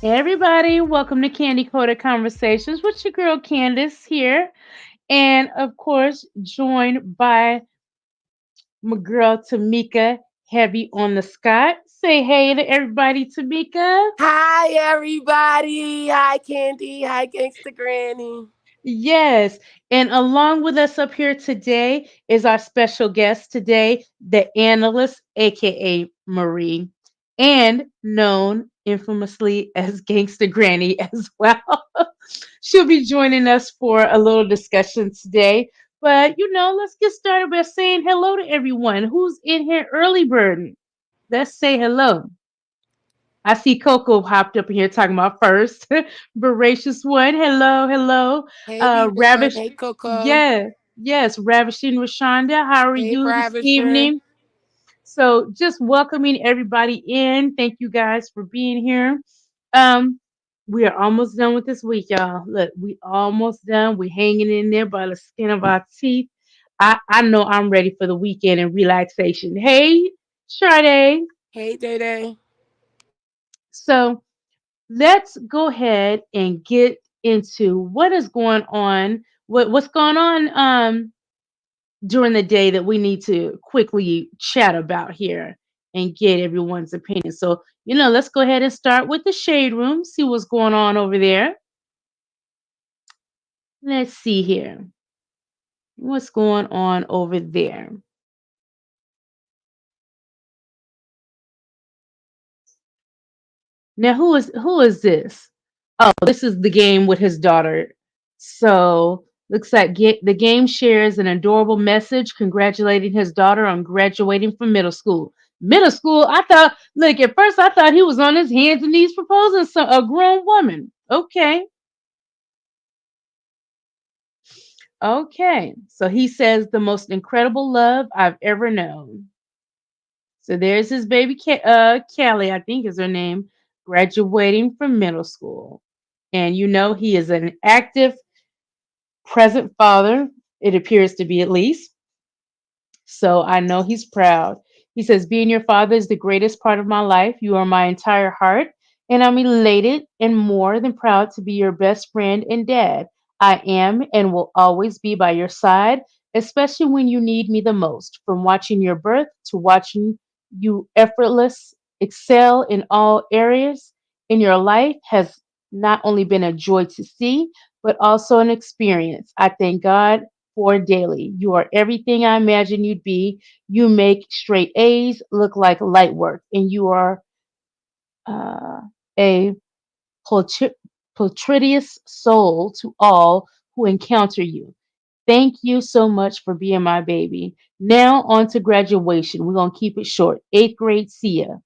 Hey everybody, welcome to Candy Coated Conversations with your girl Candace here, and of course, joined by my girl Tamika, heavy on the Scott. Say hey to everybody, Tamika. Hi, everybody. Hi, Candy. Hi, Gangsta Granny. Yes, and along with us up here today is our special guest today, the analyst, aka Marie, and known infamously as Gangsta Granny as well. She'll be joining us for a little discussion today. But let's get started by saying hello to everyone who's in here early bird. Let's say hello. I see Coco hopped up in here talking about first. Voracious one. Hello, hello. Hey, everyone. Ravish. Hey, Coco. Yeah, yes, Ravishing Rashonda. How are Hey, you this Ravisher. evening? So just welcoming everybody in. Thank you guys for being here. Um, we are almost done with this week, y'all. Look, we almost done. We're hanging in there by the skin of our teeth. I know I'm ready for the weekend and relaxation. Hey, Sade. Hey, Day Day. So let's go ahead and get into what is going on. What's going on during the day that we need to quickly chat about here and get everyone's opinion. So, let's go ahead and start with the shade room, see what's going on over there. Let's see here. What's going on over there? Now, who is this? Oh, this is the game with his daughter. So, looks like the game shares an adorable message congratulating his daughter on graduating from middle school. Middle school? I thought, look, at first I thought he was on his hands and knees proposing a grown woman. Okay. Okay. So he says the most incredible love I've ever known. So there's his baby, Kelly, I think is her name, graduating from middle school. And he is an active, present father, it appears to be at least. So I know he's proud. He says, being your father is the greatest part of my life. You are my entire heart, and I'm elated and more than proud to be your best friend and dad. I am and will always be by your side, especially when you need me the most. From watching your birth to watching you effortless excel in all areas in your life has not only been a joy to see, but also an experience. I thank God for daily. You are everything I imagined you'd be. You make straight A's look like light work, and you are uh, a portri- portritous soul to all who encounter you. Thank you so much for being my baby. Now on to graduation. We're gonna keep it short. Eighth grade, see ya.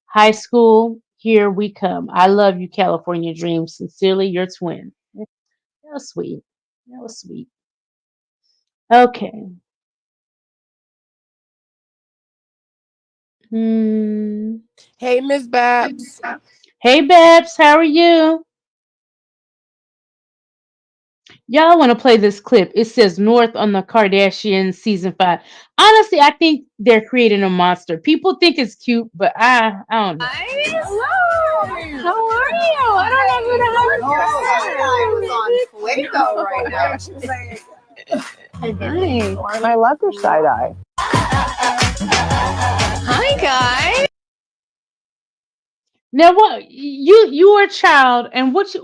High school, here we come. I love you, California Dreams. Sincerely, your twin. That was sweet. That was sweet. Okay. Hmm. Hey, Miss Babs. Hey, Babs, how are you? Y'all want to play this clip? It says North on the Kardashians season 5. Honestly, I think they're creating a monster. People think it's cute, but I don't know. Hello. How are you? I don't even know how to I was on Fuego right now. Hi. And I love your side eye. Hi, guys. Now, what you were a child, and what you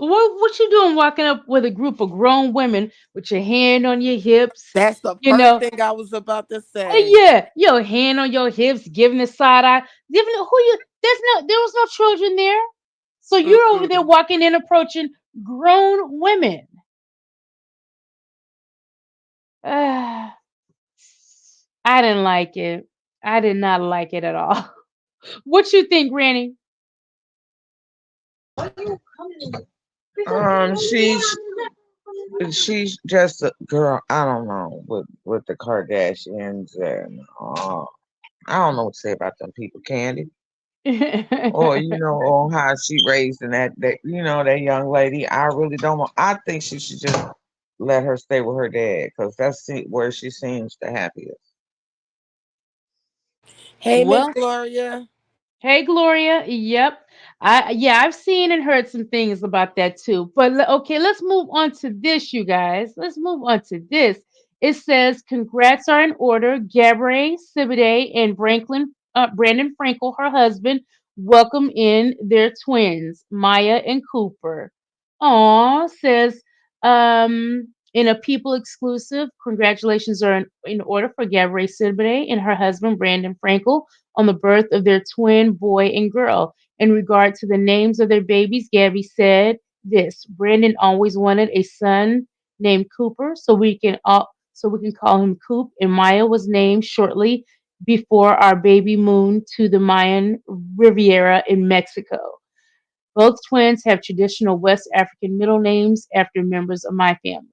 doing walking up with a group of grown women with your hand on your hips? That's the You first know, thing I was about to say. yeah, your hand on your hips, giving the side eye, giving who you. There was no children there, so you're over there Mm-mm. walking and approaching grown women. Ah, I didn't like it. I did not like it at all. What you think, Granny? Um, she's she's just a girl. I don't know with the Kardashians and I don't know what to say about them people, Candy, or or how she raised and that young lady. I really don't. I think she should just let her stay with her dad because where she seems the happiest. Hey, Miss Well, Gloria. Hey, Gloria. Yep. I've seen and heard some things about that too. But okay, let's move on to this, you guys. Let's move on to this. It says, "Congrats are in order. Gabrielle Sibide and Brandon Frankel, her husband, welcome in their twins, Maya and Cooper." Aw, says, in a People exclusive, congratulations are in order for Gabrielle Sibide and her husband, Brandon Frankel, on the birth of their twin boy and girl. In regard to the names of their babies, Gabby said this: Brandon always wanted a son named Cooper, so we can call him Coop. And Maya was named shortly before our baby moved to the Mayan Riviera in Mexico. Both twins have traditional West African middle names after members of my family.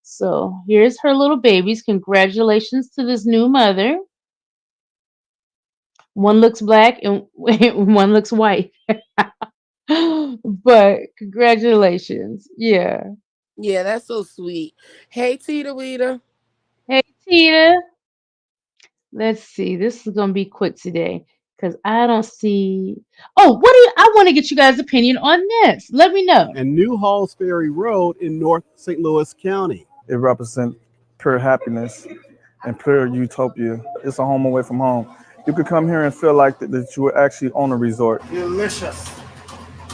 So here's her little babies. Congratulations to this new mother. One looks black and one looks white. But congratulations. Yeah. Yeah, that's so sweet. Hey, Tita Weeta. Hey, Tina. Let's see. This is going to be quick today because I don't see. Oh, I want to get you guys' opinion on this. Let me know. And New Halls Ferry Road in North St. Louis County. It represents pure happiness and pure utopia. It's a home away from home. You could come here and feel like that you were actually on a resort. Delicious.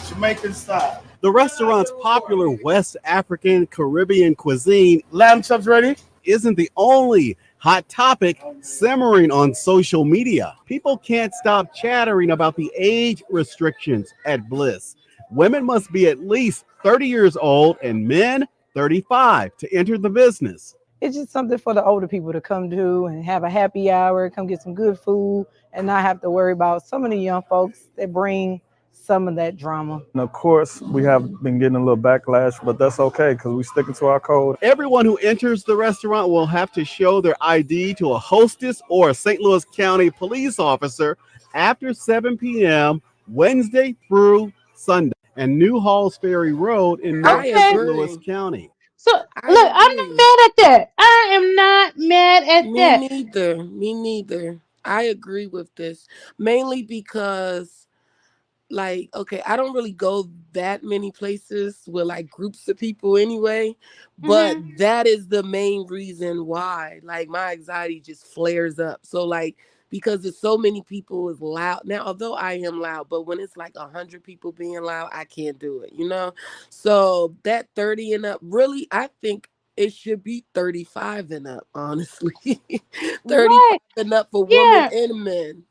Jamaican style. The restaurant's popular West African Caribbean cuisine, lamb chops ready, isn't the only hot topic simmering on social media. People can't stop chattering about the age restrictions at Bliss. Women must be at least 30 years old and men 35 to enter the business. It's just something for the older people to come do and have a happy hour, come get some good food, and not have to worry about some of the young folks that bring some of that drama. And of course, we have been getting a little backlash, but that's okay because we sticking to our code. Everyone who enters the restaurant will have to show their ID to a hostess or a St. Louis County police officer after 7 p.m. Wednesday through Sunday. And New Halls Ferry Road in North I Okay. St. Louis agree. County. So, I look, I'm not agree. mad at that. I am not mad at Me that. neither. Me neither. I agree with this. Mainly because, like, okay, I don't really go that many places with like groups of people anyway, but Hmm. that is the main reason why like my anxiety just flares up. So like because there's so many people is loud now, although I am loud, but when it's like 100 people being loud, I can't do it, you know. So that 30 and up, really, I think it should be 35 and up, honestly. 35 Right. and up for women Yeah. and men.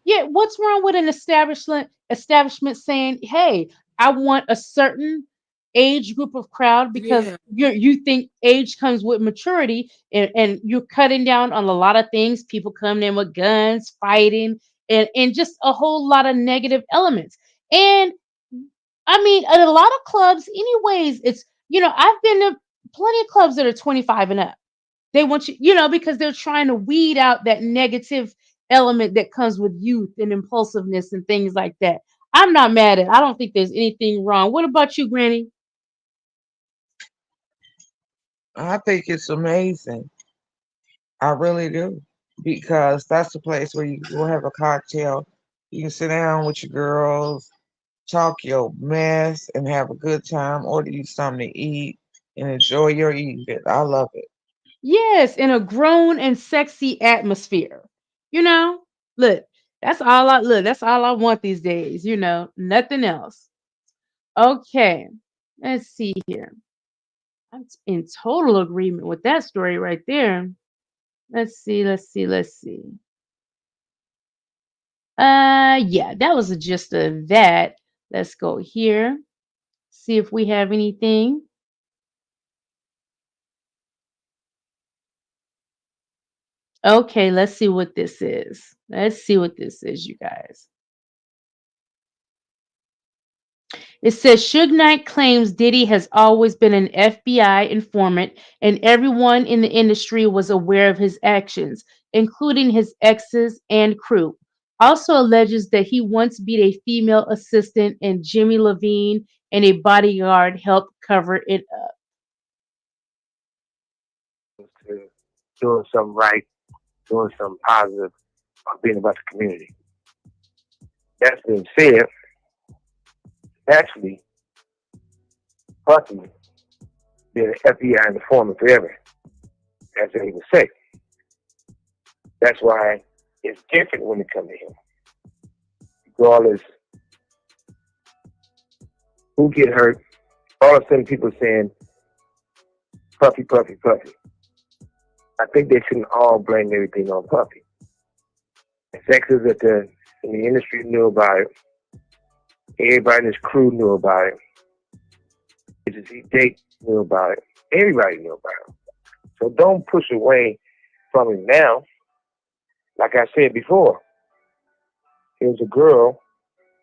Yeah, what's wrong with an establishment saying, "Hey, I want a certain age group of crowd because Yeah. you think age comes with maturity and you're cutting down on a lot of things, people coming in with guns, fighting, and just a whole lot of negative elements." And I mean, at a lot of clubs anyways, I've been to plenty of clubs that are 25 and up. They want you, because they're trying to weed out that negative element that comes with youth and impulsiveness and things like that. I'm not mad at it. I don't think there's anything wrong. What about you, Granny? I think it's amazing. I really do. Because that's the place where you will have a cocktail. You can sit down with your girls, talk your mess, and have a good time, order you something to eat, and enjoy your evening. I love it. Yes, in a grown and sexy atmosphere. You know, look, that's all I want these days, nothing else. Okay. Let's see here. I'm in total agreement with that story right there. Let's see. Yeah, that was the gist of that. Let's go here. See if we have anything. Okay, let's see what this is. Let's see what this is, you guys. It says Suge Knight claims Diddy has always been an FBI informant and everyone in the industry was aware of his actions, including his exes and crew. Also alleges that he once beat a female assistant and Jimmy Levine and a bodyguard helped cover it up. To doing something right, doing something positive, being about the community. That's being said, actually, Bucky been an FBI informant forever, as they would say. That's why it's different when it comes to him. Regardless who get hurt, all of a sudden people saying, Puffy, Puffy, Puffy. I think they shouldn't all blame everything on Puffy. The fact is that in the industry knew about it. Everybody in his crew knew about it. Jake knew about it. Everybody knew about it. So don't push away from it now. Like I said before, there was a girl,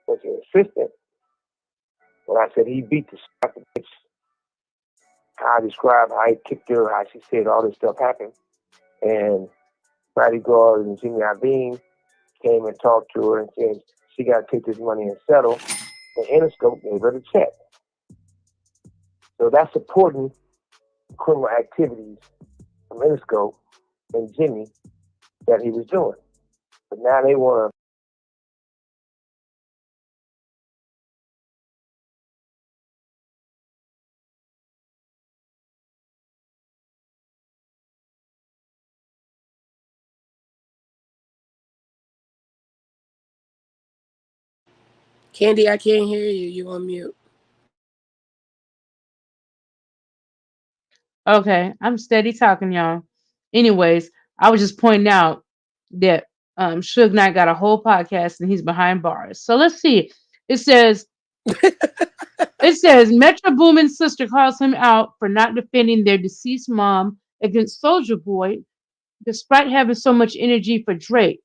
was an assistant, when I said he beat the shit out of the bitch. How I described how he kicked her, how she said all this stuff happened. And bodyguard and Jimmy Iovine came and talked to her and said she got to take this money and settle. And Interscope gave her the check. So that's supporting criminal activities from Interscope and Jimmy that he was doing. But now they want to. Candy, I can't hear you. You on mute. Okay, I'm steady talking, y'all. Anyways, I was just pointing out that Suge Knight got a whole podcast and he's behind bars. So let's see. It says Metro Boomin's sister calls him out for not defending their deceased mom against Soldier Boy, despite having so much energy for Drake.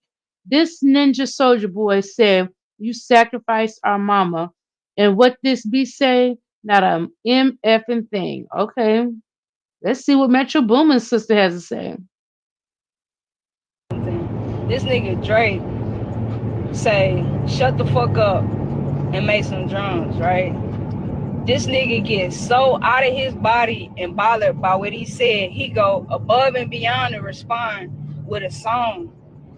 This ninja Soldier Boy said, "You sacrificed our mama," and what this be say? Not a MFing thing. Okay. Let's see what Metro Boomin's sister has to say. This nigga Drake say, shut the fuck up and make some drums, right? This nigga gets so out of his body and bothered by what he said, he go above and beyond to respond with a song.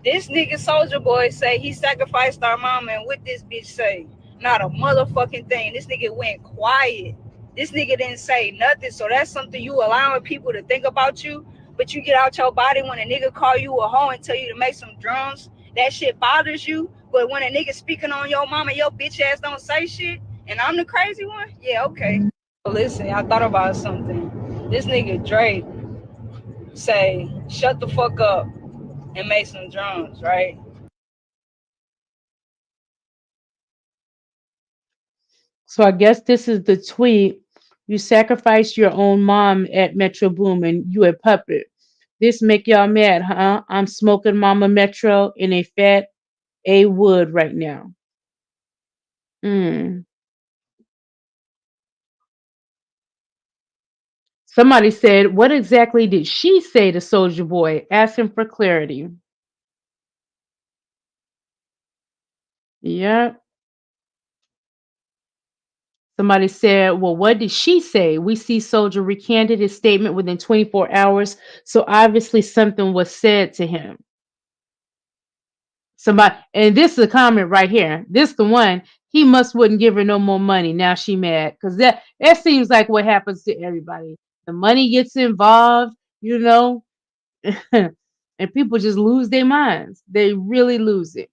This nigga Soldier Boy say he sacrificed our mama, and what this bitch say? Not a motherfucking thing. This nigga went quiet. This nigga didn't say nothing. So that's something you allowing people to think about you, but you get out your body when a nigga call you a hoe and tell you to make some drums. That shit bothers you. But when a nigga speaking on your mama, your bitch ass don't say shit, and I'm the crazy one? Yeah, okay. Listen, I thought about something. This nigga Drake say, shut the fuck up and make some drums, right? So I guess this is the tweet. You sacrificed your own mom at Metro Boomin. You a puppet. This make y'all mad, huh? I'm smoking Mama Metro in a fat A wood right now. Mm. Somebody said, what exactly did she say to Soldier Boy? Asking for clarity. Yeah. Somebody said, well, what did she say? We see Soldier recanted his statement within 24 hours. So obviously something was said to him. Somebody, and this is a comment right here. This the one. He must wouldn't give her no more money. Now she mad. Because that seems like what happens to everybody. The money gets involved, you know, and people just lose their minds. They really lose it.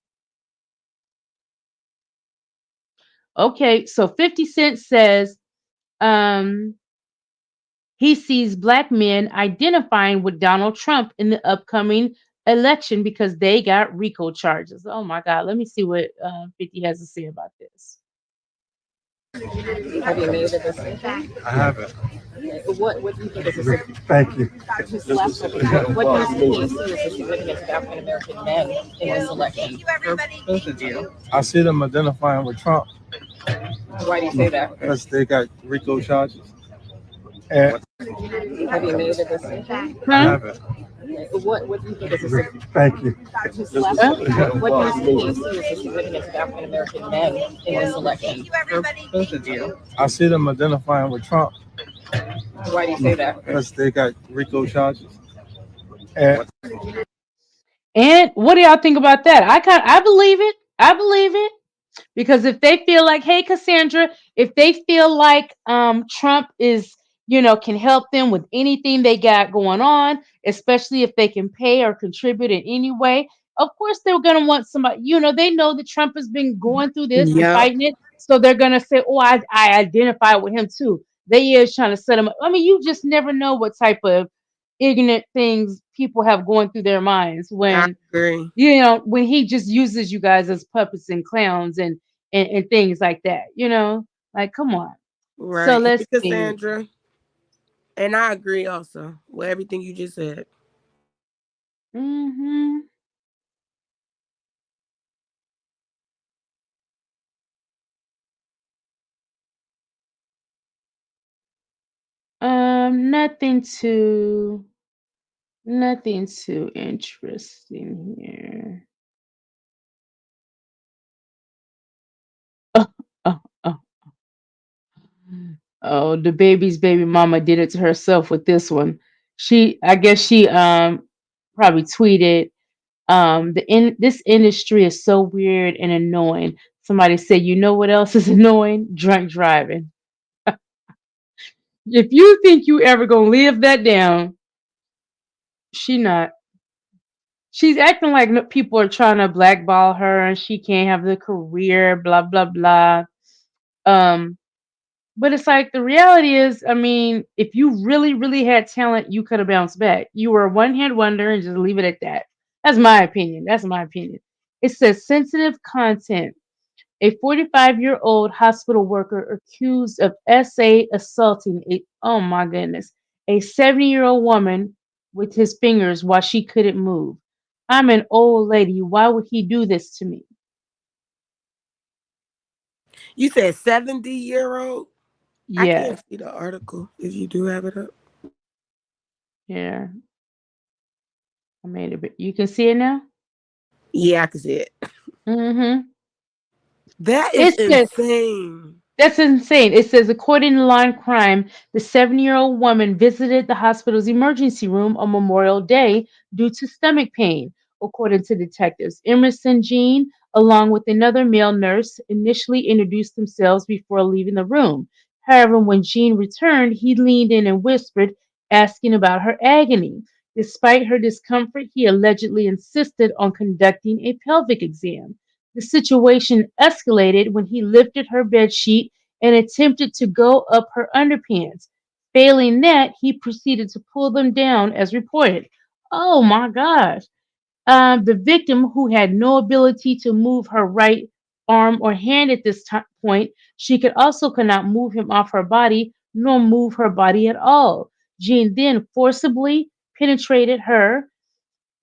Okay, so 50 Cent says he sees black men identifying with Donald Trump in the upcoming election because they got RICO charges. Oh my God, let me see what 50 has to say about this. Have you made a decision? I haven't. What do you think is the Thank you. what do you see as the significance of African American men in this election? I see them identifying with Trump Why do you say that? because they got RICO charges. And Have you made a decision? I haven't. What do you think is the Thank you. what do you see as the significance of African American men in this election? I see them identifying with Trump Why do you say that? because they got RICO charges. And what do y'all think about that? I believe it. I believe it. Because if they feel like, hey, Cassandra, if they feel like Trump is, can help them with anything they got going on, especially if they can pay or contribute in any way, of course they're going to want somebody, they know that Trump has been going through this and Yep. fighting it. So they're going to say, oh, I identify with him too. They is trying to set him up. I mean, you just never know what type of ignorant things people have going through their minds I when agree. when he just uses you guys as puppets and clowns and things like that, like come on. So Right. let's Hey, see. Cassandra. And I agree also with everything you just said. hmm nothing too interesting here. Oh, oh, oh, oh, the baby's baby mama did it to herself with this one. I guess she probably tweeted, this industry is so weird and annoying. Somebody said, you know what else is annoying? Drunk driving. If you think you ever gonna live that down, she not. She's acting like people are trying to blackball her and she can't have the career, blah blah blah. Um, but it's like the reality is, I mean, if you really, really had talent, you could have bounced back. You were a one-hit wonder and just leave it at that. That's my opinion. That's my opinion. It says sensitive content. A 45-year-old hospital worker accused of assaulting oh my goodness, a 70-year-old woman with his fingers while she couldn't move. I'm an old lady. Why would he do this to me? You said 70-year-old? I Yeah, can't see the article if you do have it up. yeah. I made it. You can see it now. Yeah, I can see it. Mm-hmm. That is It says insane. That's insane. It says, according to Line Crime, the 7-year-old woman visited the hospital's emergency room on Memorial Day due to stomach pain. According to detectives, Emerson Jean, along with another male nurse, initially introduced themselves before leaving the room. However, when Jean returned, he leaned in and whispered, asking about her agony. Despite her discomfort, he allegedly insisted on conducting a pelvic exam. The situation escalated when he lifted her bed sheet and attempted to go up her underpants. Failing that, he proceeded to pull them down as reported. Oh my gosh. The victim, who had no ability to move her right arm or hand at this point, she could not move him off her body nor move her body at all. Jean then forcibly penetrated her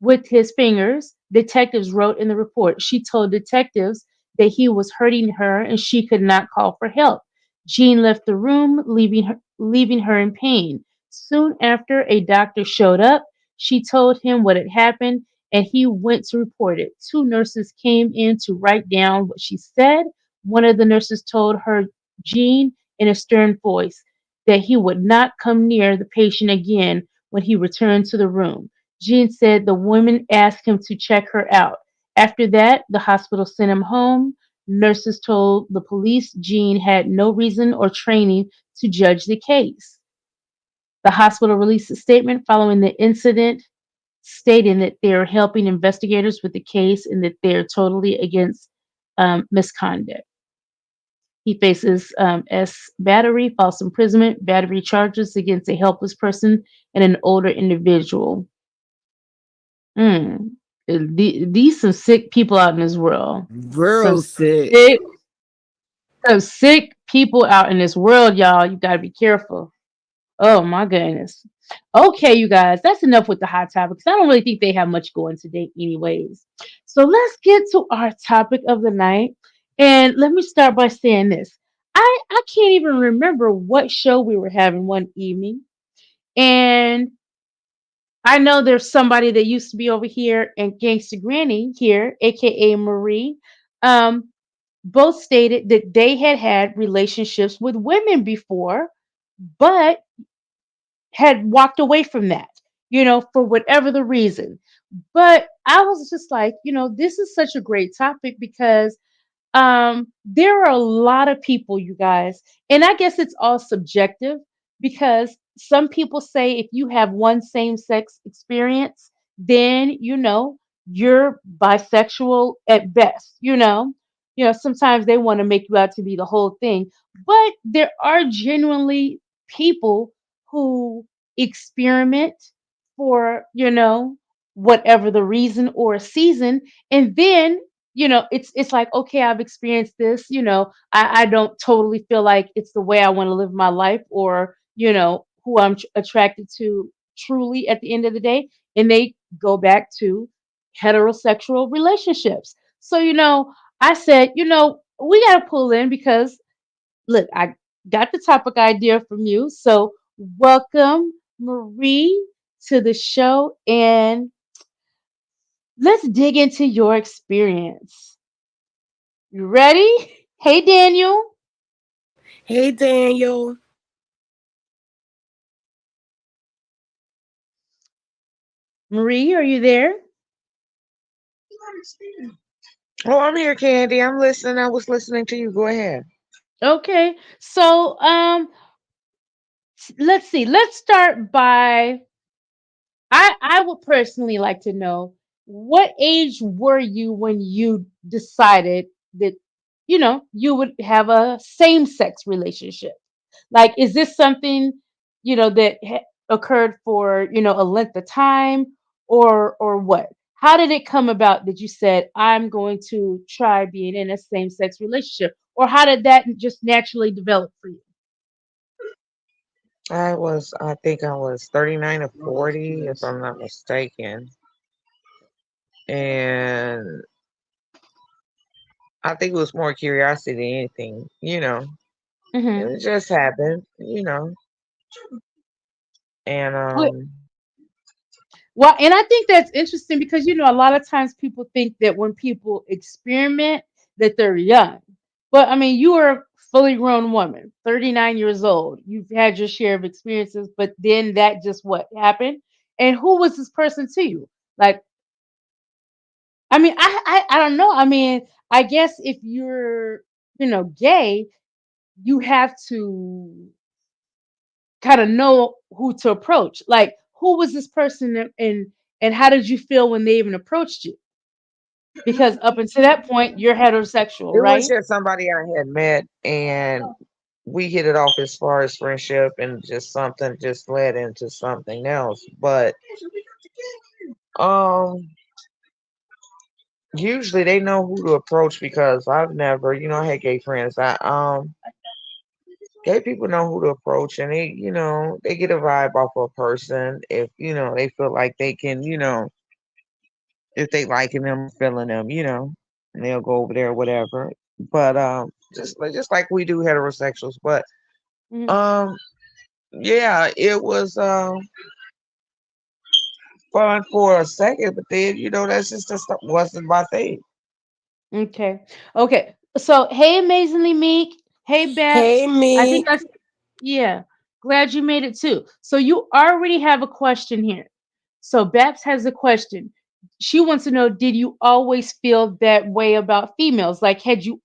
with his fingers, detectives wrote in the report. She told detectives that he was hurting her and she could not call for help. Jean left the room, leaving her in pain. Soon after, a doctor showed up. She told him what had happened and he went to report it. Two nurses came in to write down what she said. One of the nurses told her, Jean, in a stern voice, that he would not come near the patient again when he returned to the room. Jean said the woman asked him to check her out. After that, the hospital sent him home. Nurses told the police Jean had no reason or training to judge the case. The hospital released a statement following the incident, stating that they are helping investigators with the case and that they are totally against misconduct. He faces S battery, false imprisonment, battery charges against a helpless person and an older individual. Mm. These some sick people out in this world. Some Real sick. sick, some sick people out in this world, y'all. You gotta be careful. Oh my goodness. Okay, you guys, that's enough with the hot topics. I don't really think they have much going today, anyways. So let's get to our topic of the night. And let me start by saying this. I can't even remember what show we were having one evening. And I know there's somebody that used to be over here and Gangsta Granny here, aka Marie. Um, both stated that they had had relationships with women before, but had walked away from that, for whatever the reason. But I was just like, this is such a great topic because there are a lot of people, you guys, and I guess it's all subjective because some people say if you have one same sex experience, then you're bisexual at best. Sometimes they want to make you out to be the whole thing, but there are genuinely people who experiment for whatever the reason or season, and then it's like, okay, I've experienced this. I don't totally feel like it's the way I want to live my life, or who I'm attracted to truly at the end of the day, and they go back to heterosexual relationships. So I said, we got to pull in because look, I got the topic idea from you. So welcome, Marie, to the show, and let's dig into your experience. You ready? Hey, Daniel. Hey, Daniel. Marie, are you there? Oh, I'm here, Candy. I'm listening. I was listening to you. Go ahead. Okay. So, let's see. Let's start by I would personally like to know what age were you when you decided that you would have a same sex relationship? Like, is this something that occurred for a length of time, or what? How did it come about that you said I'm going to try being in a same sex relationship, or how did that just naturally develop for you? I think I was 39 or 40, if I'm not mistaken. And I think it was more curiosity than anything. Hmm. It just happened. And Well, and I think that's interesting because a lot of times people think that when people experiment that they're young. But I mean, you are a fully grown woman, 39 years old. You've had your share of experiences, but then that just what happened? And who was this person to you? Like, I mean, I don't know. I mean, I guess if you're, gay, you have to kind of know who to approach. Like, who was this person, and how did you feel when they even approached you? Because up until that point, you're heterosexual, it was right? just somebody I had met, and we hit it off as far as friendship, and just something just led into something else. But um, usually they know who to approach because I've never, I had gay friends. Gay people know who to approach, and they get a vibe off of a person if they feel like they can, if they liking them, feeling them, and they'll go over there, whatever. But just like we do heterosexuals. But Mhm. um, yeah, it was fun for a second, but then that's just wasn't my thing. Okay. Okay. So, hey, Amazingly Meek. Hey, Hey, Babs. I think Meek. that's, yeah. Glad you made it too. So, you already have a question here. So, Babs has a question. She wants to know, did you always feel that way about females? Like, had you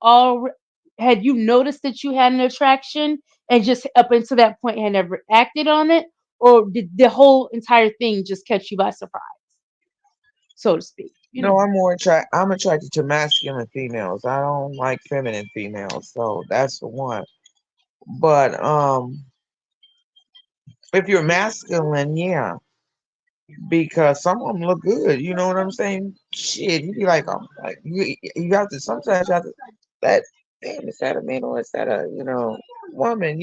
noticed that you had an attraction and just up until that point had never acted on it? Or did the whole entire thing just catch you by surprise, so to speak? No, I'm attracted to masculine females. I don't like feminine females, so that's the one. But if you're masculine, yeah, because some of them look good. You know what I'm saying? Shit, you be like, you have to sometimes you have to that. Damn, is that a man or is that a woman?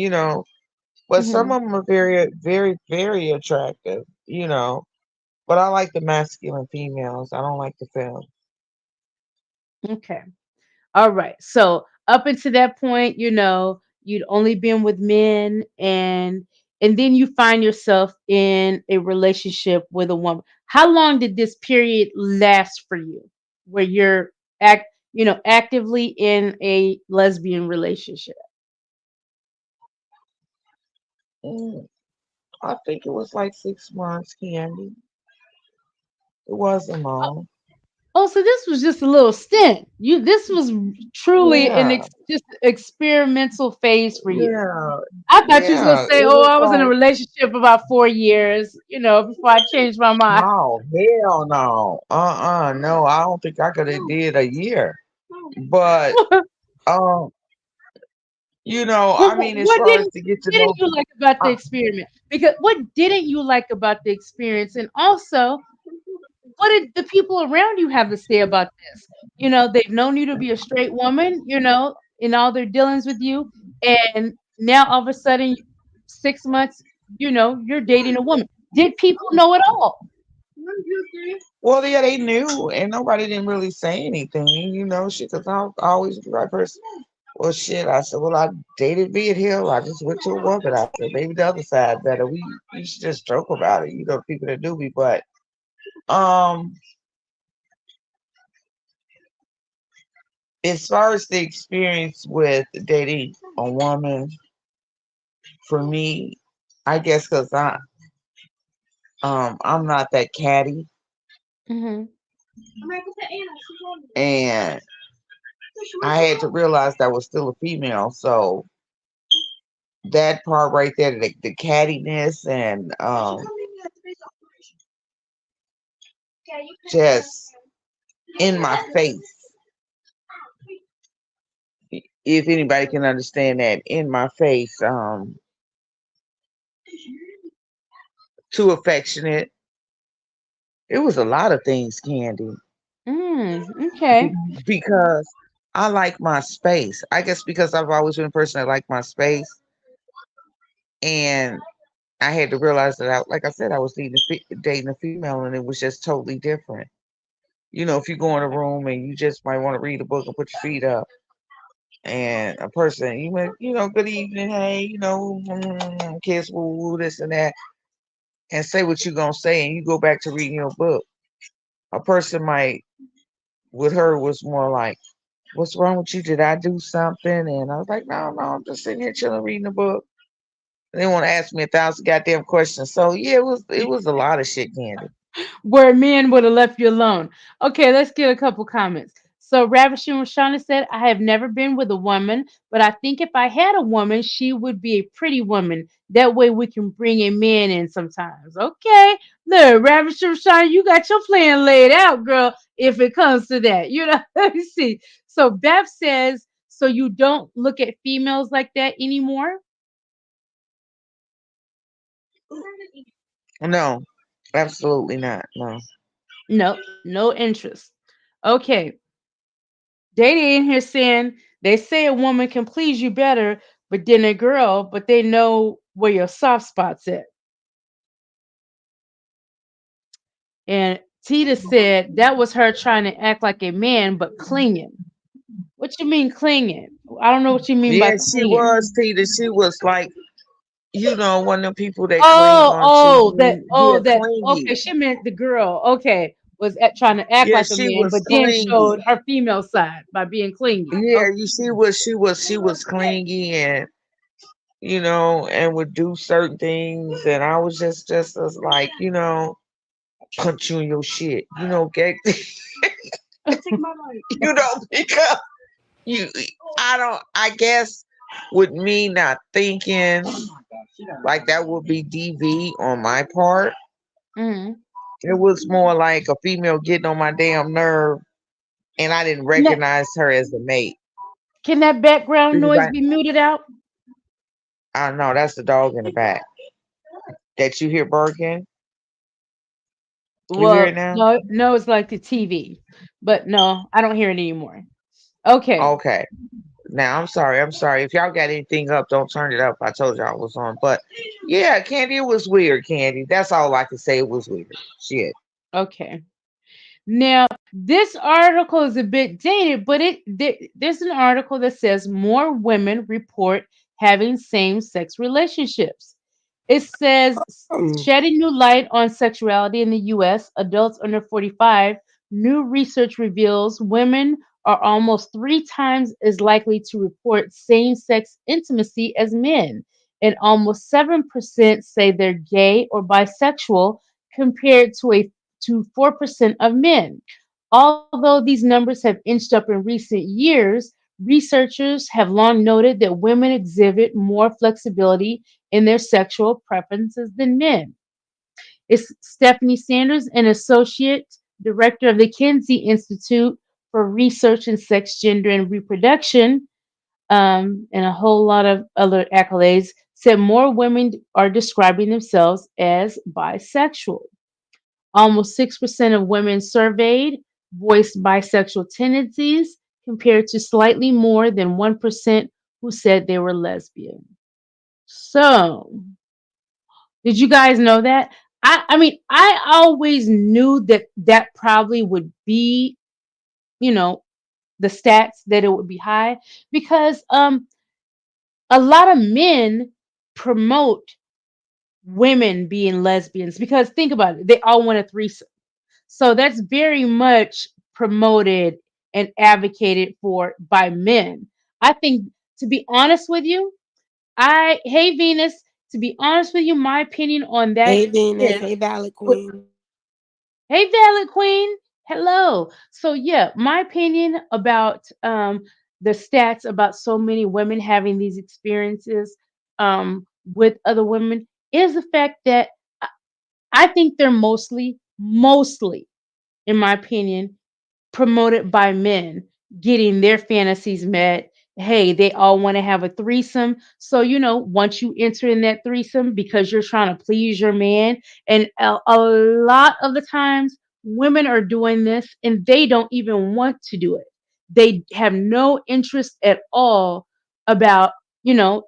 But some Hmm. of them are very, very, very attractive. But I like the masculine females. I don't like the females. Okay. All right. So up until that point, you'd only been with men, and then you find yourself in a relationship with a woman. How long did this period last for you where you're actively in a lesbian relationship? Mm, I think it was like 6 months, Candy. It wasn't long. Oh, so this was just a little stint. This was truly an Yeah, just experimental phase for you. yeah, I thought you was gonna yeah. say, It "Oh, was I was in a like, relationship about 4 years, before I changed my mind." no, hell no. No, I don't think I could have did a year. But um, I Well, mean, as what far as to get to didn't know, you like about the uh, experiment? Because what didn't you like about the experience, and also what did the people around you have to say about this? They've known you to be a straight woman, in all their dealings with you, and now all of a sudden, 6 months, you're dating a woman. Did people know it all? well, yeah, they knew, and nobody didn't really say anything. Shit, 'cause I always the right person. Well, shit, I said, well, I dated Vid Hill. I just went to a woman. I said, maybe the other side better. We should just joke about it. People that do me. But um, as far as the experience with dating a woman, for me, I guess because I'm not that catty, Hmm. and I had to realize that I was still a female. So that part right there, the cattiness and just in my face. If anybody can understand that, in my face, too affectionate. It was a lot of things, Candy, Okay. because I like my space. I guess because I've always been a person that liked my space, and I had to realize that, like I said, I was dating a female, and it was just totally different. If you go in a room and you just might want to read a book and put your feet up, and a person, you went, good evening, hey, kiss, woo, woo, this and that, and say what you're gonna say, and you go back to reading your book. A person might, with her, was more like, "What's wrong with you? Did I do something?" And I was like, "No, no, I'm just sitting here chilling, reading a book." And they want to ask me 1,000 goddamn questions. So yeah, it was a lot of shit, Candy. Where men would have left you alone. Okay, let's get a couple comments. So Ravishing Rashana said, I have never been with a woman, but I think if I had a woman, she would be a pretty woman. That way we can bring a man in sometimes. Okay. Look, Ravishing Rashana, you got your plan laid out, girl, if it comes to that. Let me see. So Beth says, so you don't look at females like that anymore? No, absolutely not. No. No, no interest. Okay. Daddy in here saying they say a woman can please you better, but than a girl, but they know where your soft spots at. And Tita said that was her trying to act like a man, but clinging. What you mean clinging? I don't know what you mean by Yeah, she clinging. was, Tita. She was like, one of them people that cling Oh, on to oh, that, you. Yeah, oh, that. Okay, clingy. she meant the girl. Okay, was trying to act Yeah, like a she man, was but then clingy. showed her female side by being clingy. Yeah, Okay. she was clingy, and would do certain things, and I was just as like, punch you in your shit, get, because you, I guess with me not thinking like that would be DV on my part. Hmm. It was more like a female getting on my damn nerve, and I didn't Can that recognize her as a mate can that background because noise be muted out? I know that's the dog in the back that you hear barking. You hear it Well, now? no, no, it's like the TV, but no, I don't hear it anymore. Okay, Okay. Now I'm sorry. If y'all got anything up, don't turn it up. I told y'all it was on. But yeah, Candy, it was weird, Candy. That's all I can say. It was weird. Shit. okay. Now, this article is a bit dated, but there's an article that says more women report having same-sex relationships. It says Mm. shedding new light on sexuality in the US, adults under 45, new research reveals women are almost 3 times as likely to report same-sex intimacy as men, and almost 7% say they're gay or bisexual compared to 4% of men. Although these numbers have inched up in recent years, researchers have long noted that women exhibit more flexibility in their sexual preferences than men. It's Stephanie Sanders, an associate director of the Kinsey Institute for Research in Sex, Gender, and Reproduction, and a whole lot of other accolades, said more women are describing themselves as bisexual. Almost 6% of women surveyed voiced bisexual tendencies, compared to slightly more than 1% who said they were lesbian. So, did you guys know that? I mean, I always knew that that probably would be, you know, the stats that it would be high because a lot of men promote women being lesbians because think about it, they all want a threesome. So that's very much promoted and advocated for by men. I think, to be honest with you, hey Venus, to be honest with you, my opinion on that Hey Venus, is, hey Valid w- Queen. hey Valid Queen, hello. So yeah, my opinion about the stats about so many women having these experiences with other women is the fact that I I think they're mostly, in my opinion, promoted by men getting their fantasies met. Hey, they all want to have a threesome. So, once you enter in that threesome because you're trying to please your man, and a lot of the times women are doing this and they don't even want to do it. They have no interest at all about, you know,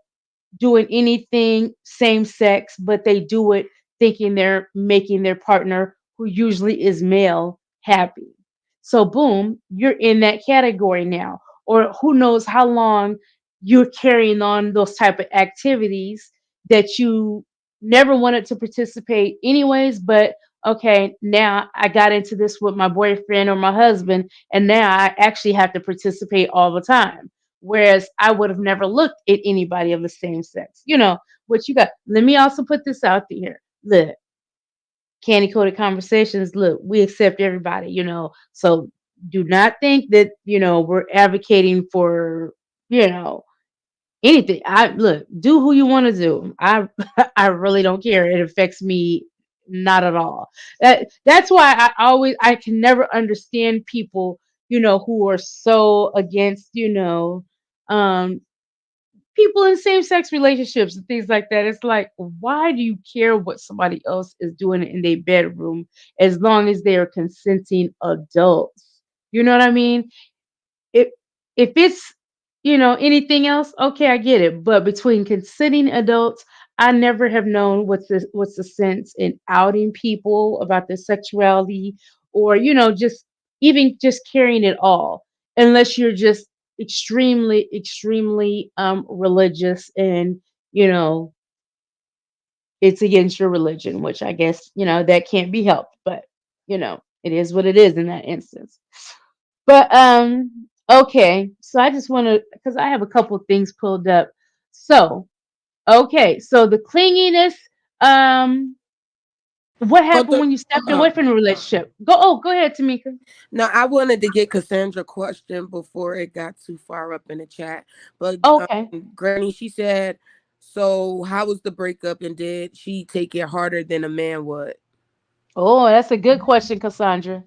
doing anything same sex, but they do it thinking they're making their partner, who usually is male, happy. So, boom, you're in that category now. Or who knows how long you're carrying on those type of activities that you never wanted to participate anyways, but okay, now I got into this with my boyfriend or my husband, and now I actually have to participate all the time. Whereas I would have never looked at anybody of the same sex. What you got. Let me also put this out there. Look, Candy Coated Conversations, look, we accept everybody, So do not think that, we're advocating for, you know, anything. I look, do who you want to do. I I really don't care. It affects me not at all. That's why I can never understand people, who are so against, um people in same sex relationships and things like that. It's like, why do you care what somebody else is doing in their bedroom as long as they are consenting adults? You know what I mean? If it's anything else, okay, I get it. But between consenting adults, I never have known what's the sense in outing people about their sexuality, or just even just carrying it all, unless you're just extremely religious, and you know it's against your religion, which I guess that can't be helped. But it is what it is in that instance. But okay, so I just want to, because I have a couple things pulled up. So okay, so the clinginess, um, what Hold happened on. when you stepped away from the relationship? Go ahead, Tamika. No, I wanted to get Cassandra question before it got too far up in the chat. But Okay. Granny, she said, so how was the breakup and did she take it harder than a man would? Oh, that's a good question, Cassandra.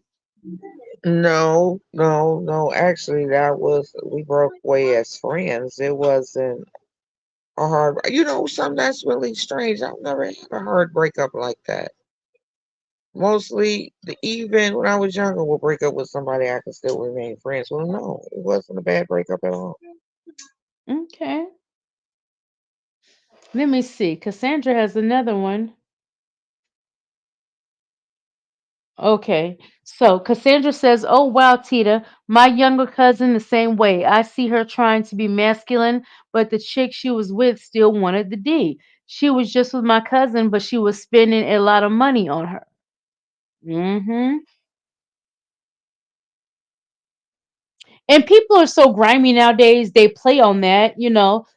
No, no, no. Actually, that was we broke away as friends. It wasn't a hard. Something that's really strange. I've never had a hard breakup like that. Mostly, even when I was younger, we'll break up with somebody I could still remain friends with. No, it wasn't a bad breakup at all. Okay. Let me see. Cassandra has another one. Okay. So Cassandra says, "Oh wow, Tita, my younger cousin the same way. I see her trying to be masculine, but the chick she was with still wanted the D. She was just with my cousin, but she was spending a lot of money on her." Hmm. And people are so grimy nowadays. They play on that.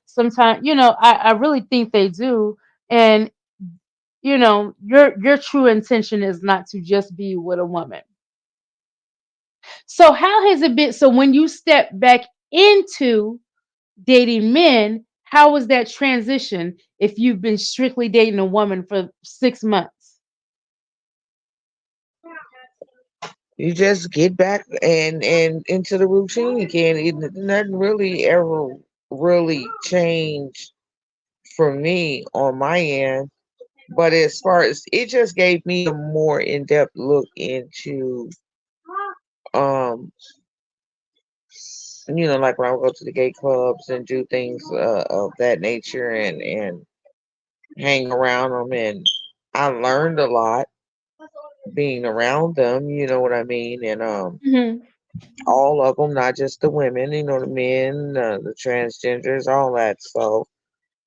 Sometimes, I really think they do. And your true intention is not to just be with a woman. So how has it been? So when you step back into dating men, how was that transition if you've been strictly dating a woman for 6 months? You just get back and into the routine again. Nothing really ever really changed for me on my end. But as far as it just gave me a more in depth look into um like when I would go to the gay clubs and do things of that nature and hang around them, and I learned a lot being around them. You know what I mean? And Hmm. all of them, not just the women. The men, the transgenders, all that. So,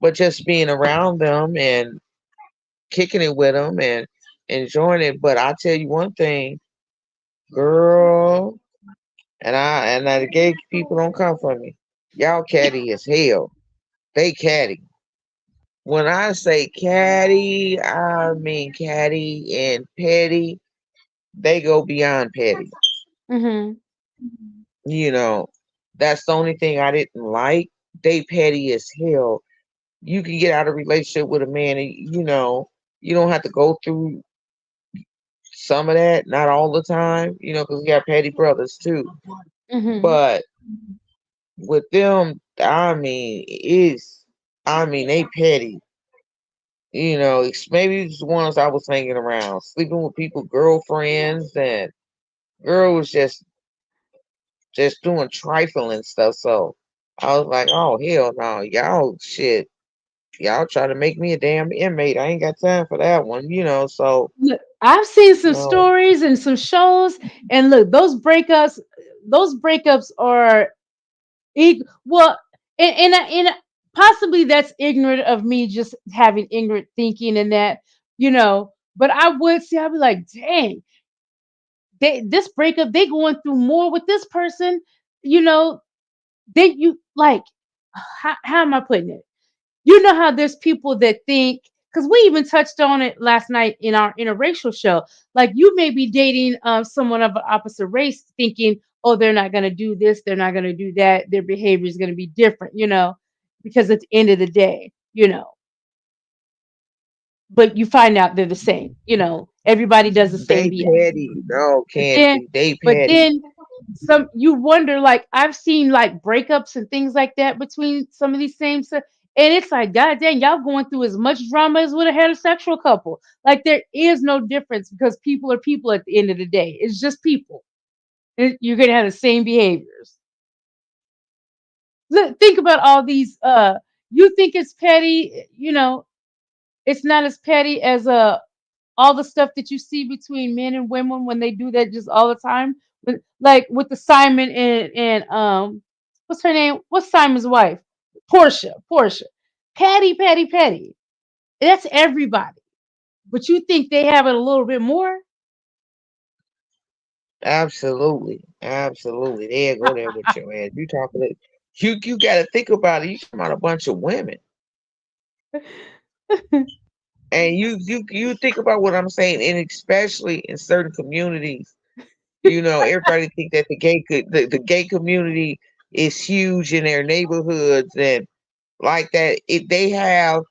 but just being around them and kicking it with them and enjoying it. But I tell you one thing, girl, and the gay people don't come for me. Y'all catty as hell. They catty. When I say catty, I mean catty and petty. They go beyond petty. Hmm. You know, that's the only thing I didn't like. They petty as hell. You can get out of a relationship with a man, and you don't have to go through some of that. Not all the time, because we got petty brothers too. Hmm. But with them, I mean, they petty. Maybe it's the ones I was hanging around, sleeping with people, girlfriends, and girl was just doing trifling stuff. So I was like, oh hell no, y'all shit, y'all try to make me a damn inmate. I ain't got time for that one. So Look, I've seen some no, stories and some shows, and look, those breakups are well, and possibly that's ignorant of me, just having ignorant thinking and that, you know. But I would say I'd be like, dang, this breakup, they going through more with this person, you know. They you like, how am I putting it? You know how there's people that think, because we even touched on it last night in our interracial show. Like, you may be dating someone of an opposite race, thinking, oh, they're not going to do this, they're not going to do that, their behavior is going to be different, because at the end of the day, but you find out they're the same. Everybody does the same they BS. petty. No, But then, Candy, they but petty. then some, you wonder, like, I've seen like breakups and things like that between some of these and it's like, God dang, y'all going through as much drama as with a heterosexual couple. Like, there is no difference, because people are people at the end of the day. It's just people. You're gonna have the same behaviors. Look, think about all these. You think it's petty, it's not as petty as all the stuff that you see between men and women when they do that just all the time. Like with the Simon and what's her name? What's Simon's wife? Portia. Portia. Patty, Patty, Patty. That's everybody. But you think they have it a little bit more? Absolutely, absolutely. They go there with your ass. You talking to you got to think about it. You talking about a bunch of women, and you think about what I'm saying, and especially in certain communities. Everybody think that the gay community is huge in their neighborhoods and like that. They have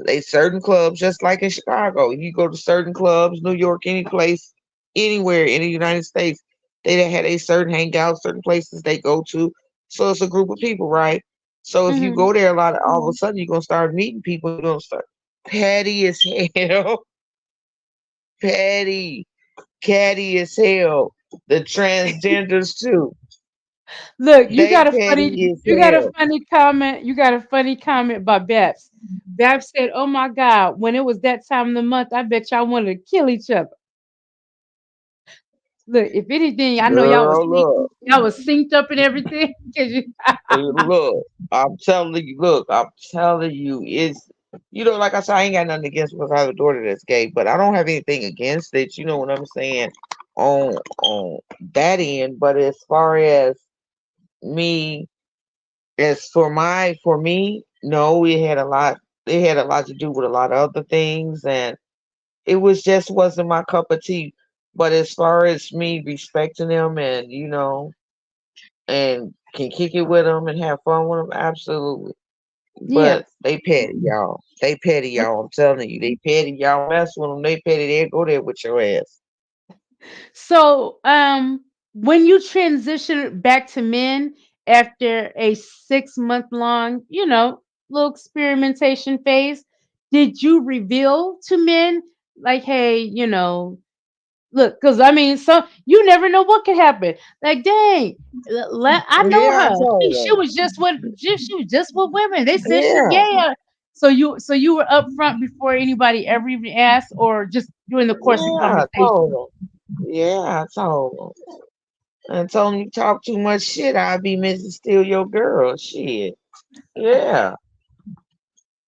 a certain clubs, just like in Chicago. You go to certain clubs, New York, any place, anywhere in the United States, they had a certain hangout, certain places they go to. So it's a group of people, right? So if you Hmm. go there a lot, all of a sudden you're gonna start meeting people. You're gonna start petty as hell, petty, catty as hell. The transgenders too. Look, you They got a petty funny, as you got a hell. funny comment. You got a funny comment by Babs. Babs said, "Oh my God, when it was that time of the month, I bet y'all wanted to kill each other." Look, if anything, I know Girl, look. y'all was synced up and everything. 'Cause Look, I'm telling you, like I said, I ain't got nothing against because I have a daughter that's gay, but I don't have anything against it. You know what I'm saying? On that end, but as far as me, for me, no, it had a lot to do with a lot of other things, and it wasn't my cup of tea. But as far as me respecting them and and can kick it with them and have fun with them, absolutely. But Yes. they petty, y'all. They petty, y'all. I'm telling you, they petty. Y'all mess with them, they petty. They go there with your ass. So, when you transition back to men after a 6 month long, little experimentation phase, did you reveal to men like, hey, look, because I mean, so you never know what could happen. Like, dang, I know Yeah, I her. told She them. was just with she was just with women. They said she's Yeah, gay. So you were upfront before anybody ever even asked, or just during the course of yeah, I conversation. told them. Yeah, I told them. And told them you talk too much shit, I'll be missing steal your girl. Shit. Yeah,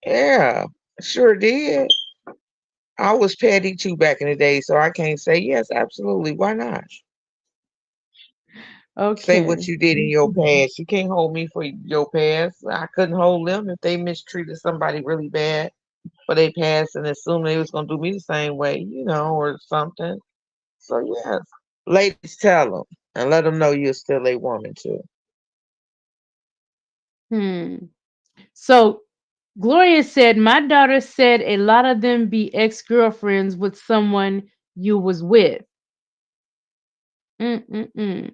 yeah, sure did. I was petty too back in the day, so I can't say yes, absolutely. Why not? Say what Okay. you did in your past. You can't hold me for your past. I couldn't hold them if they mistreated somebody really bad for their past and assume they was gonna do me the same way, or something. So yes, ladies, tell them and let them know you're still a woman too. Hmm. So Gloria said, my daughter said a lot of them be ex-girlfriends with someone you was with. Mm-mm-mm.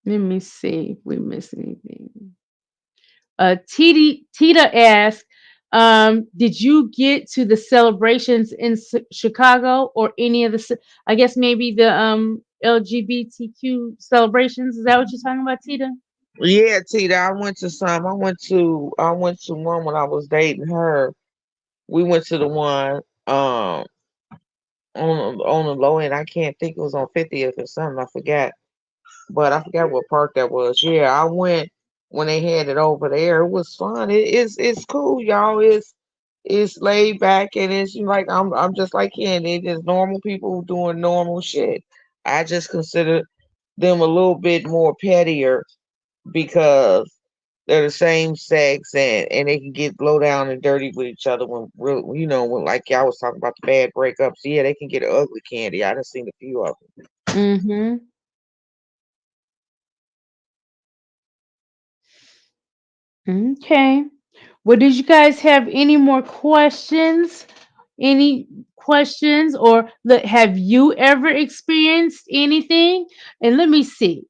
Let me see if we miss anything. Tita asked, did you get to the celebrations in Chicago or any of the, I guess maybe the LGBTQ celebrations? Is that what you're talking about, Tita? Yeah, Tita, I went to some. I went to one when I was dating her. We went to the one on the low end. I can't think it was on 50th or something. I forgot. But I forgot what park that was. Yeah, I went when they had it over there. It was fun. It's cool, y'all. It's laid back and it's like I'm just like Candy. It's just normal people doing normal shit. I just consider them a little bit more pettier because they're the same sex and they can get low down and dirty with each other when real when like y'all was talking about the bad breakups. Yeah, they can get ugly, Candy. I done seen a few of them. Mm-hmm. Okay. Well, did you guys have any more questions? Any questions? Or look, have you ever experienced anything? And let me see.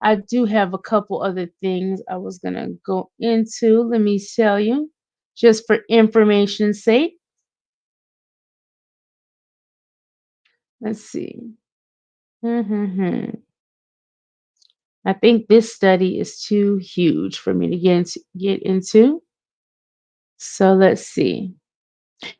I do have a couple other things I was gonna go into. Let me tell you, just for information's sake. Let's see. Mm-hmm. I think this study is too huge for me to get into. So let's see.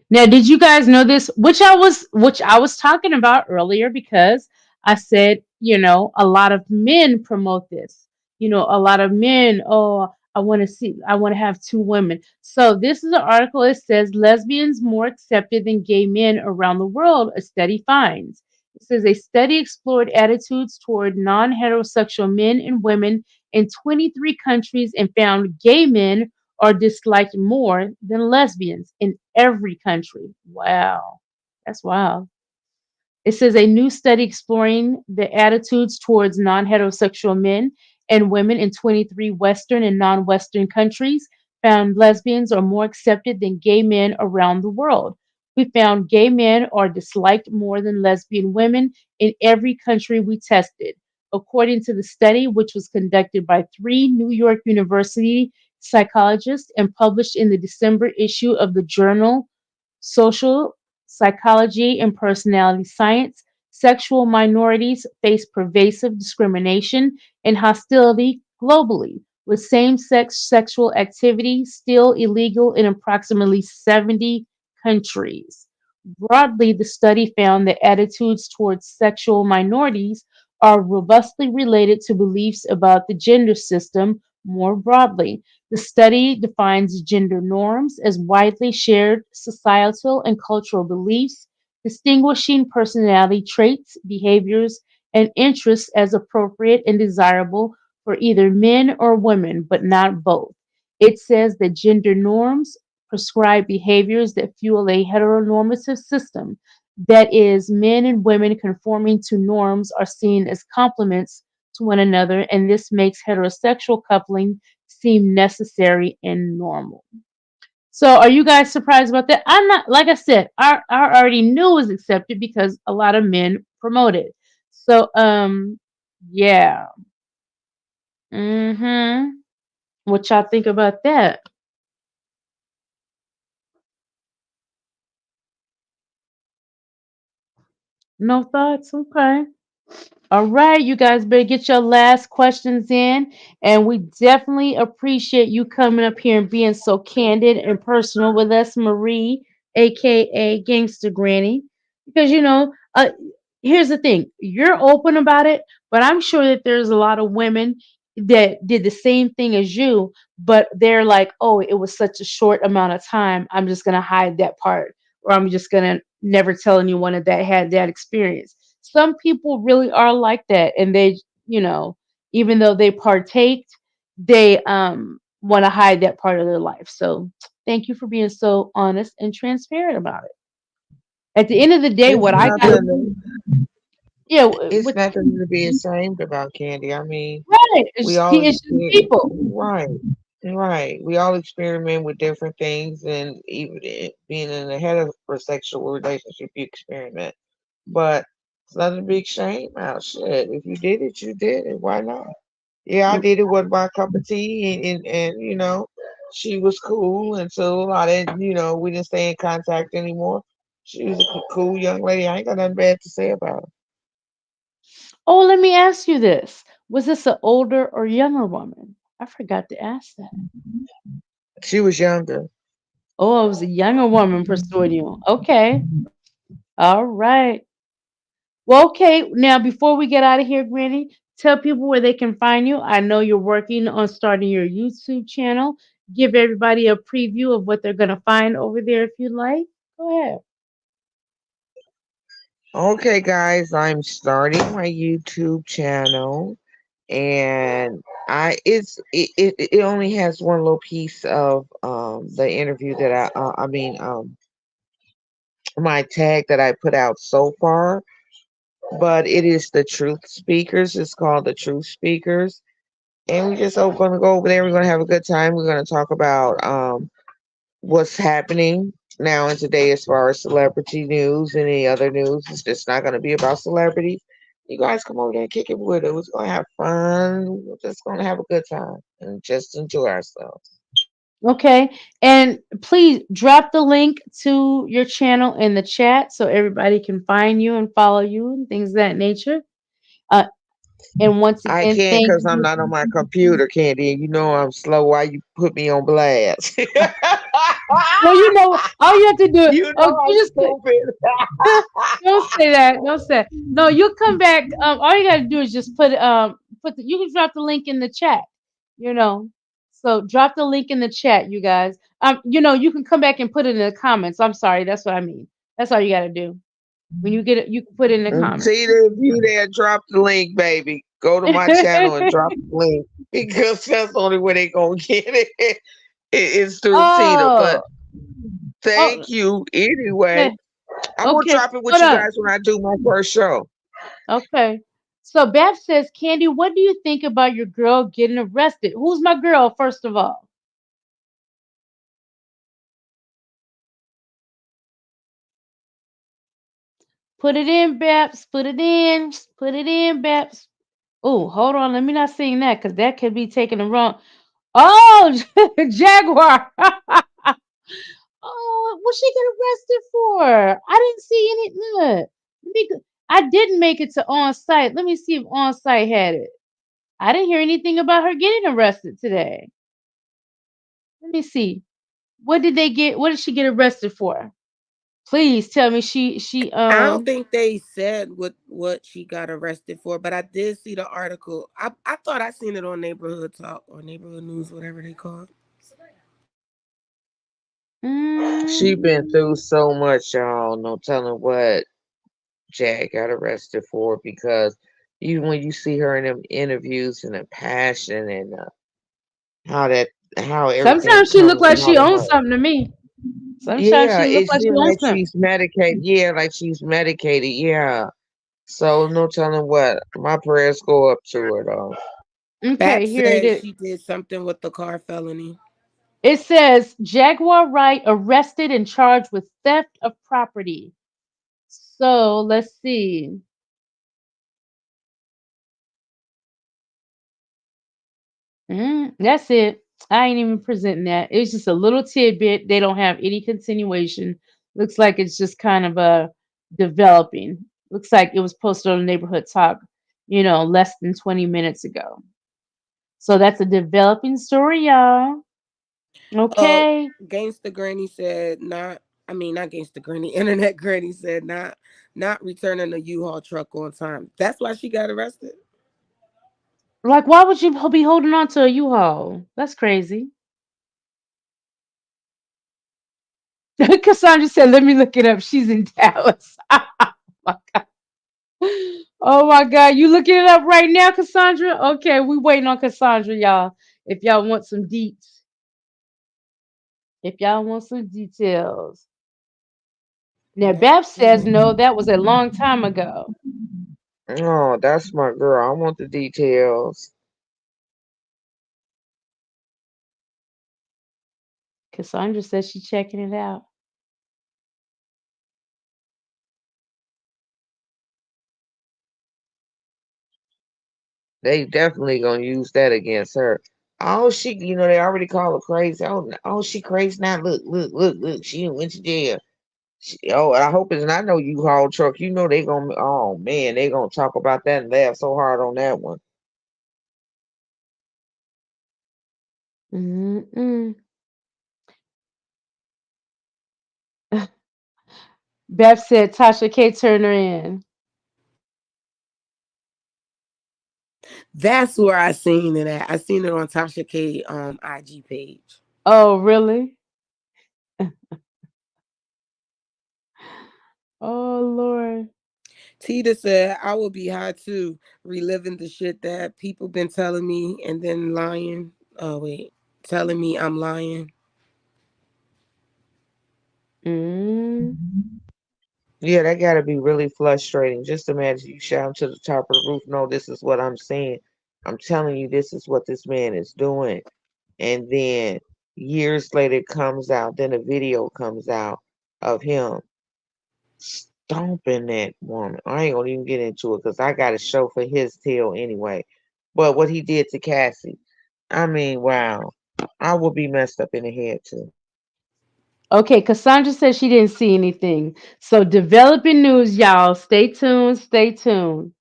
Now, did you guys know this? Which I was talking about earlier because I said, a lot of men promote this. A lot of men, oh, I want to have two women. So this is an article. It says lesbians more accepted than gay men around the world, a study finds. It says a study explored attitudes toward non-heterosexual men and women in 23 countries and found gay men are disliked more than lesbians in every country. Wow. That's wild. It says a new study exploring the attitudes towards non heterosexual men and women in 23 Western and non Western countries found lesbians are more accepted than gay men around the world. We found gay men are disliked more than lesbian women in every country we tested. According to the study, which was conducted by three New York University psychologists and published in the December issue of the journal Social Psychology and Personality Science, sexual minorities face pervasive discrimination and hostility globally, with same sex sexual activity still illegal in approximately 70 countries. Broadly, the study found that attitudes towards sexual minorities are robustly related to beliefs about the gender system more broadly. The study defines gender norms as widely shared societal and cultural beliefs, distinguishing personality traits, behaviors, and interests as appropriate and desirable for either men or women, but not both. It says that gender norms prescribed behaviors that fuel a heteronormative system. That is, men and women conforming to norms are seen as complements to one another, and this makes heterosexual coupling seem necessary and normal. So, are you guys surprised about that? I'm not. Like I said, I already knew it was accepted because a lot of men promote it. So, yeah. Mm-hmm. What y'all think about that? No thoughts? Okay. All right, you guys better get your last questions in. And we definitely appreciate you coming up here and being so candid and personal with us, Marie, aka Gangster Granny. Because, here's the thing, you're open about it, but I'm sure that there's a lot of women that did the same thing as you, but they're like, oh, it was such a short amount of time. I'm just going to hide that part, or I'm just going to never tell anyone that had that experience. Some people really are like that, and they, you know even though they partaked, they want to hide that part of their life. So thank you for being so honest and transparent about it. At the end of the day, It's what I got, nothing. yeah, It's with nothing to be ashamed about, Candy. I mean, right, we all it's just people. right, right. We all experiment with different things, and even being in a heterosexual relationship, you experiment. But it's nothing to be ashamed about. Shit, if you did it, you did it. Why not? Yeah, I did it with my cup of tea, and she was cool until I didn't, we didn't stay in contact anymore. She was a cool young lady. I ain't got nothing bad to say about her. Oh, let me ask you this: was this an older or younger woman? I forgot to ask that. She was younger. Oh, it was a younger woman pursuing you. Okay, all right. Well, okay. Now, before we get out of here, Granny, tell people where they can find you. I know you're working on starting your YouTube channel. Give everybody a preview of what they're going to find over there if you'd like. Go ahead. Okay, guys, I'm starting my YouTube channel, and it only has one little piece of the interview that I mean my tag that I put out so far, but it is the Truth Speakers. It's called the Truth Speakers, and we just going to go over there. We're going to have a good time. We're going to talk about what's happening now and today as far as celebrity news and any other news. It's just not going to be about celebrities. You guys come over there and kick it with it. We're going to have fun. We're just going to have a good time and just enjoy ourselves. Okay. And please drop the link to your channel in the chat so everybody can find you and follow you and things of that nature. Uh, and once I again, can't thank because I'm you. not on my computer, Candy. And you know I'm slow. Why you put me on blast? Well, all you have to do, You oh, know I'm you just stupid. don't say that. Don't say that. No, you'll come back. All you gotta do is just you can drop the link in the chat. You know, so drop the link in the chat, you guys. You can come back and put it in the comments. I'm sorry, that's what I mean. That's all you gotta do. When you get it, you can put it in the comments. See the you there, drop the link, baby. Go to my channel and drop the link because that's the only way they gonna get it. It's through Tina. But Oh, oh, thank you anyway. okay, I'm gonna okay. drop it with Hold you on. guys when I do my first show. Okay. So Beth says, Candy, what do you think about your girl getting arrested? Who's my girl, first of all? Put it in, Babs. Put it in. Put it in, Babs. Oh, hold on. Let me not sing that because that could be taken the wrong. Oh, Jaguar. Oh, what she get arrested for? I didn't see any. Look, I didn't make it to on site. Let me see if on site had it. I didn't hear anything about her getting arrested today. Let me see. What did they get? What did she get arrested for? Please tell me she I don't think they said what she got arrested for, but I did see the article. I thought I seen it on Neighborhood Talk or Neighborhood News, whatever they call it. She been mm, through so much, y'all. No telling what Jack got arrested for because even when you see her in them interviews and the passion and how that how everything sometimes she look comes like she out of owns her. something to me. Sometimes Yeah, she look it like she seems like wants some. she's medicated. Yeah, like she's medicated. Yeah. So no telling what. My prayers go up to her though. Okay, Bap here it said is. she did something with the car felony. It says Jaguar Wright arrested and charged with theft of property. So let's see. That's it. I ain't even presenting that. It's just a little tidbit. They don't have any continuation. Looks like it's just kind of a developing. Looks like it was posted on Neighborhood Talk, less than 20 minutes ago. So that's a developing story, y'all. Oh, Okay. Gangsta Granny said not. I mean, not Gangsta Granny. Internet Granny said not returning the U-Haul truck on time. That's why she got arrested. Like, why would you be holding on to a U-Haul? That's crazy. Cassandra said, let me look it up. She's in Dallas. Oh my God. You looking it up right now, Cassandra? Okay, we waiting on Cassandra, y'all. If y'all want some deets. If y'all want some details. Now, That's Bab says crazy. no, that was a long time ago. Oh, that's my girl. I want the details. Cassandra says she's checking it out. They definitely gonna use that against her. Oh, they already call her crazy. Oh, she crazy now. Look. She went to jail. I hope it's not no U-Haul truck. They gonna. Oh man, they gonna talk about that and laugh so hard on that one. Mm-mm. Beth said Tasha K turned her in. That's where I seen it at. I seen it on Tasha K IG page. Oh, really? Oh, Lord. Tita said I will be high too, reliving the shit that people been telling me and then lying. Oh wait, telling me I'm lying. Mm. Yeah, that gotta be really frustrating. Just imagine you shout to the top of the roof. No, this is what I'm saying. I'm telling you, this is what this man is doing. And then years later it comes out, then a video comes out of him stomping that woman. I ain't gonna even get into it because I got a show for his tail anyway. But what he did to Cassie, I mean, wow. I would be messed up in the head too. Okay, Cassandra said she didn't see anything. So, developing news, y'all. Stay tuned. Stay tuned.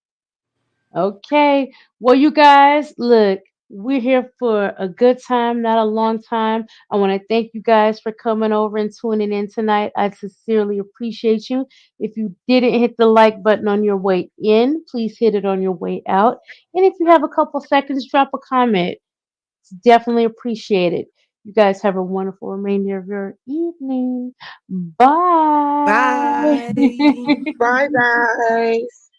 Okay. Well, you guys, look, we're here for a good time, not a long time. I want to thank you guys for coming over and tuning in tonight. I sincerely appreciate you. If you didn't hit the like button on your way in, please hit it on your way out. And if you have a couple seconds, drop a comment. It's definitely appreciated. You guys have a wonderful remainder of your evening. Bye. Bye. Bye, guys.